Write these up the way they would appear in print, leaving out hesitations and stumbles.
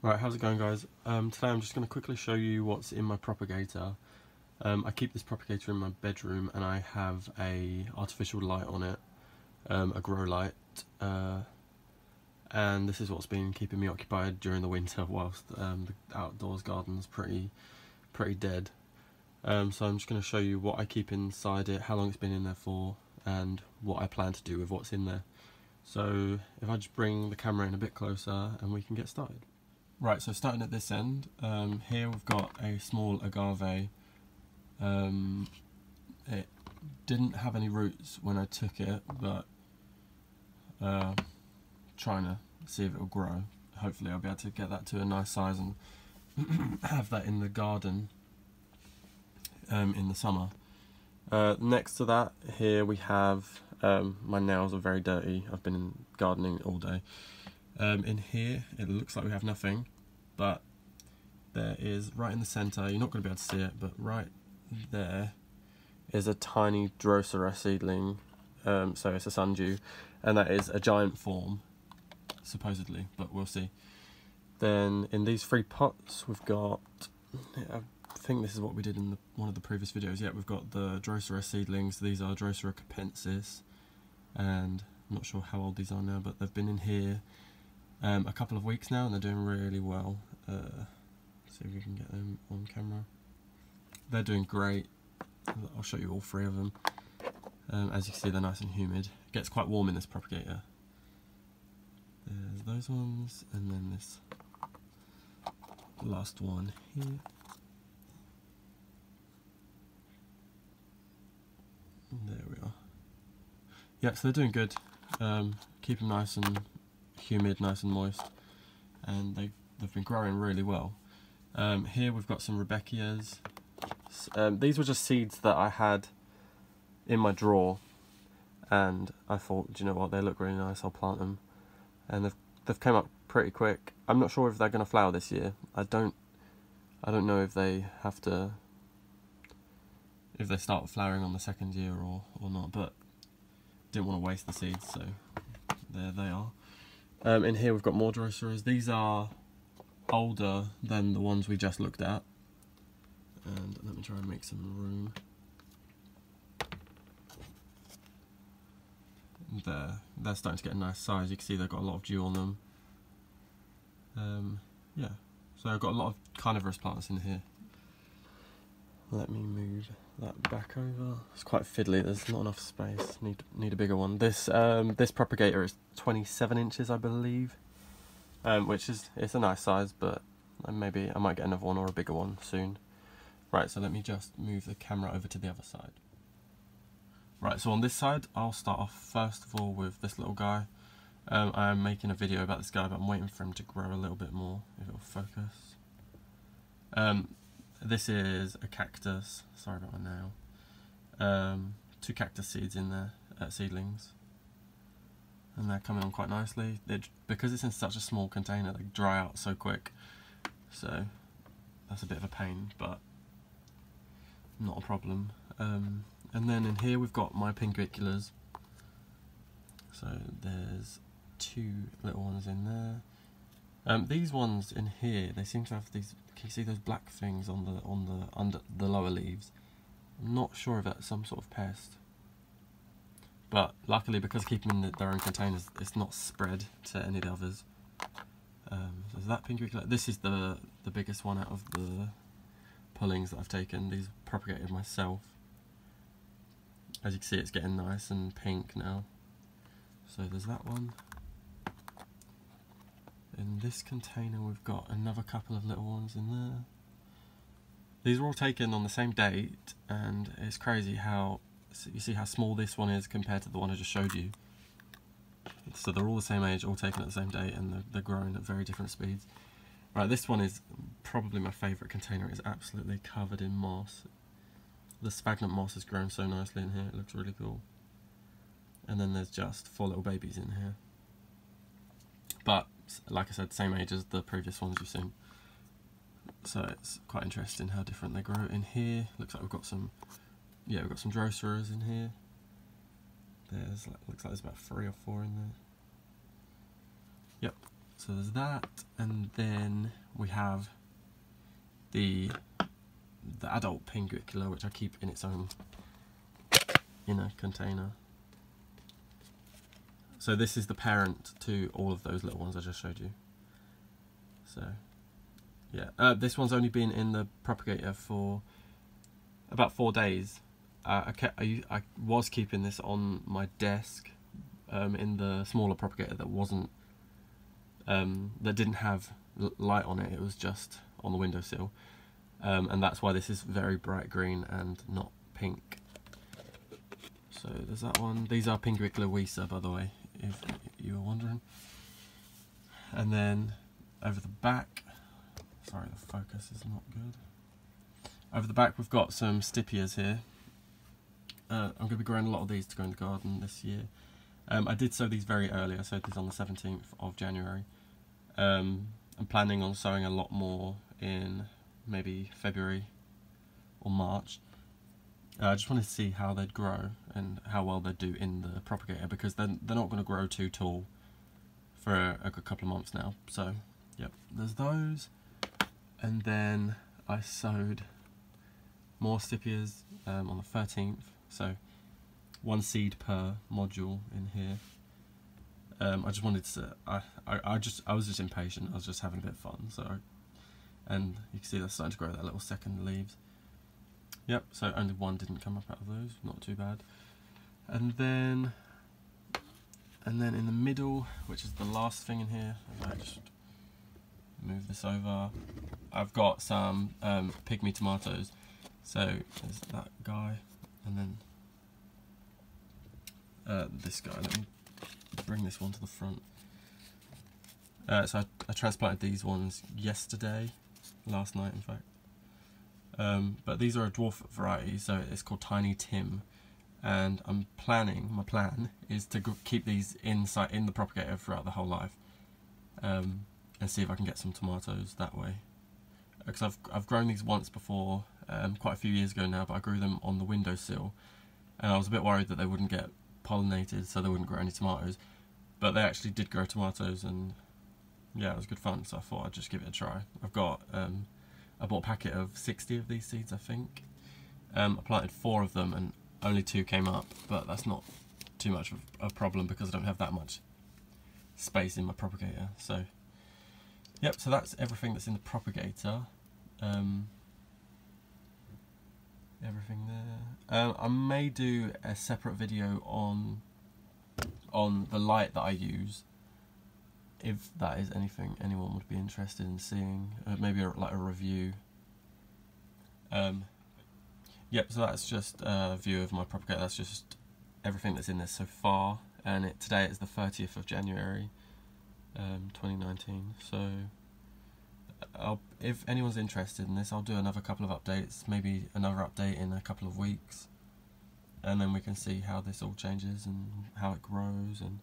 Right, how's it going, guys? Today I'm just going to quickly show you what's in my propagator. I keep this propagator in my bedroom and I have a artificial light on it, a grow light, and this is what's been keeping me occupied during the winter whilst the outdoors garden's pretty dead. So I'm just going to show you what I keep inside it, how long it's been in there for, and what I plan to do with what's in there. So if I just bring the camera in a bit closer and we can get started. Right, so starting at this end, here we've got a small agave. It didn't have any roots when I took it, but trying to see if it will grow. Hopefully I'll be able to get that to a nice size and have that in the garden in the summer. Next to that, here we have, my nails are very dirty, I've been gardening all day. In here it looks like we have nothing, but there is, right in the centre, you're not going to be able to see it, but right there is a tiny Drosera seedling, so it's a sundew, and that is a giant form, supposedly, but we'll see. Then in these 3 pots we've got, I think this is what we did in one of the previous videos, yeah, we've got the Drosera seedlings. These are Drosera Capensis, and I'm not sure how old these are now, but they've been in here a couple of weeks now and they're doing really well. See if we can get them on camera. They're doing great. I'll show you all 3 of them. As you can see, they're nice and humid. It gets quite warm in this propagator. There's those ones, and then this last one here. There we are. Yeah, so they're doing good. Keep them nice and humid, nice and moist, and they've been growing really well. Here we've got some Rebecchias. These were just seeds that I had in my drawer, and I thought, do you know what, they look really nice, I'll plant them, and they've come up pretty quick. I'm not sure if they're going to flower this year. I don't know if they start flowering on the 2nd year or not, but didn't want to waste the seeds, so there they are. In here we've got more Droseras. These are older than the ones we just looked at, and let me try and make some room. They're starting to get a nice size. You can see they've got a lot of dew on them. Yeah, so I've got a lot of carnivorous plants in here. Let me move that back over. It's quite fiddly, there's not enough space, need a bigger one. This propagator is 27 inches, I believe, which is, it's a nice size, but maybe I might get another one or a bigger one soon. Right, so let me just move the camera over to the other side. Right, so on this side, I'll start off first of all with this little guy. I'm making a video about this guy, but I'm waiting for him to grow a little bit more, if it'll focus. This is a cactus, sorry about my nail. 2 cactus seeds in there, seedlings. And they're coming on quite nicely. Because it's in such a small container, they dry out so quick. So that's a bit of a pain, but not a problem. And then in here we've got my pinguiculas. So there's 2 little ones in there. These ones in here, they seem to have these. Can you see those black things under the lower leaves? I'm not sure if that's some sort of pest, but luckily, because keeping them in their own containers, it's not spread to any of the others. So there's that pinguicula. This is the biggest one out of the pullings that I've taken. These propagated myself. As you can see, it's getting nice and pink now. So there's that one. In this container we've got another couple of little ones in there. These were all taken on the same date, and it's crazy how, you see how small this one is compared to the one I just showed you. So they're all the same age, all taken at the same date, and they're growing at very different speeds. Right, this one is probably my favourite container. It's absolutely covered in moss. The sphagnum moss has grown so nicely in here, it looks really cool. And then there's just 4 little babies in here. But, like I said, same age as the previous ones you've seen. So it's quite interesting how different they grow. In here, looks like we've got some, yeah, we've got some Droseras in here. Looks like there's about 3 or 4 in there. Yep. So there's that, and then we have the adult Pinguicula, which I keep in its own inner container. So this is the parent to all of those little ones I just showed you. So yeah, this one's only been in the propagator for about 4 days. I was keeping this on my desk in the smaller propagator that wasn't that didn't have light on it. It was just on the windowsill, and that's why this is very bright green and not pink. So there's that one. These are Pinguicula Wisa, by the way, if you were wondering. And then over the back, sorry, the focus is not good. Over the back we've got some Stipias here. I'm going to be growing a lot of these to go in the garden this year. I did sow these very early. I sowed these on the 17th of January. I'm planning on sowing a lot more in maybe February or March. I just wanted to see how they'd grow and how well they'd do in the propagator, because they're not going to grow too tall for a good couple of months now. So yep, there's those. And then I sowed more Stipias on the 13th, so 1 seed per module in here. I just wanted to, I was just impatient. I was just having a bit of fun. So, and you can see they're starting to grow their little second leaves. Yep. So only 1 didn't come up out of those. Not too bad. And then in the middle, which is the last thing in here, I just move this over. I've got some pygmy tomatoes. So there's that guy, and then this guy. Let me bring this one to the front. So I transplanted these ones last night in fact. But these are a dwarf variety, so it's called Tiny Tim, and my plan is to keep these in the propagator throughout the whole life, and see if I can get some tomatoes that way. Because I've grown these once before, quite a few years ago now, but I grew them on the windowsill, and I was a bit worried that they wouldn't get pollinated, so they wouldn't grow any tomatoes. But they actually did grow tomatoes, and yeah, it was good fun. So I thought I'd just give it a try. I've got I bought a packet of 60 of these seeds, I think. I planted 4 of them, and only 2 came up, but that's not too much of a problem because I don't have that much space in my propagator. So yep, so that's everything that's in the propagator. Everything there. I may do a separate video on the light that I use, if that is anything anyone would be interested in seeing. Maybe like a review. Yep, so that's just a view of my propagator. That's just everything that's in this so far, and today is the 30th of January 2019. So if anyone's interested in this, I'll do another couple of updates, maybe another update in a couple of weeks, and then we can see how this all changes and how it grows and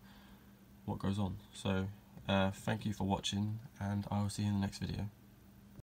what goes on. So thank you for watching, and I will see you in the next video.